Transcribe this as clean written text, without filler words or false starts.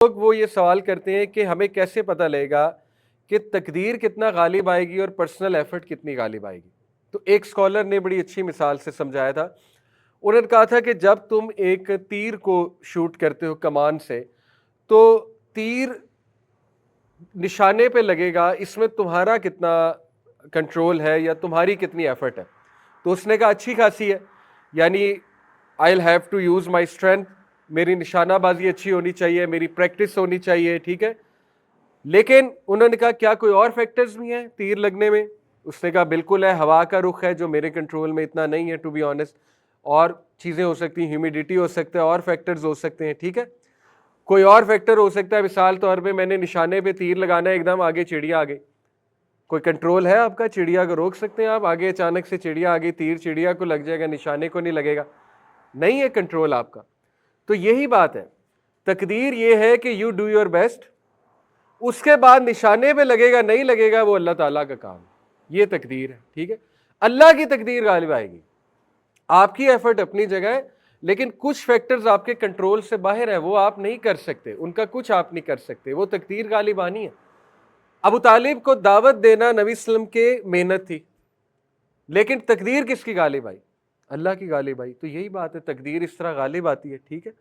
لوگ وہ یہ سوال کرتے ہیں کہ ہمیں کیسے پتہ لگے گا کہ تقدیر کتنا غالب آئے گی اور پرسنل ایفرٹ کتنی غالب آئے گی. تو ایک اسکالر نے بڑی اچھی مثال سے سمجھایا تھا. انہوں نے کہا تھا کہ جب تم ایک تیر کو شوٹ کرتے ہو کمان سے تو تیر نشانے پہ لگے گا، اس میں تمہارا کتنا کنٹرول ہے یا تمہاری کتنی ایفرٹ ہے. تو اس نے کہا اچھی خاصی ہے، یعنی I'll have to use my strength، میری نشانہ بازی اچھی ہونی چاہیے، میری پریکٹس ہونی چاہیے، ٹھیک ہے. لیکن انہوں نے کہا کیا کوئی اور فیکٹرز بھی ہیں تیر لگنے میں؟ اس نے کہا بالکل ہے، ہوا کا رخ ہے جو میرے کنٹرول میں اتنا نہیں ہے ٹو بی آنیسٹ، اور چیزیں ہو سکتی ہیں، ہیومیڈیٹی ہو سکتا ہے، اور فیکٹرز ہو سکتے ہیں، ٹھیک ہے. کوئی اور فیکٹر ہو سکتا ہے، مثال طور پہ میں نے نشانے پہ تیر لگانا ہے، ایک دم آگے چڑیا آ گئی، کوئی کنٹرول ہے آپ کا؟ چڑیا کو روک سکتے ہیں آپ؟ آگے اچانک سے چڑیا آ گئی، تیر چڑیا کو لگ جائے گا، نشانے کو نہیں لگے گا، نہیں ہے کنٹرول آپ کا. تو یہی بات ہے، تقدیر یہ ہے کہ یو ڈو یور بیسٹ، اس کے بعد نشانے پہ لگے گا نہیں لگے گا وہ اللہ تعالیٰ کا کام ہے، یہ تقدیر ہے، ٹھیک ہے. اللہ کی تقدیر غالب آئے گی، آپ کی ایفرٹ اپنی جگہ ہے، لیکن کچھ فیکٹرز آپ کے کنٹرول سے باہر ہیں، وہ آپ نہیں کر سکتے، ان کا کچھ آپ نہیں کر سکتے، وہ تقدیر غالب آنی ہے. ابو طالب کو دعوت دینا نبی صلی اللہ علیہ وسلم کے محنت تھی، لیکن تقدیر کس کی غالب آئی؟ اللہ کی غالب آئی. تو یہی بات ہے، تقدیر اس طرح غالب آتی ہے، ٹھیک ہے.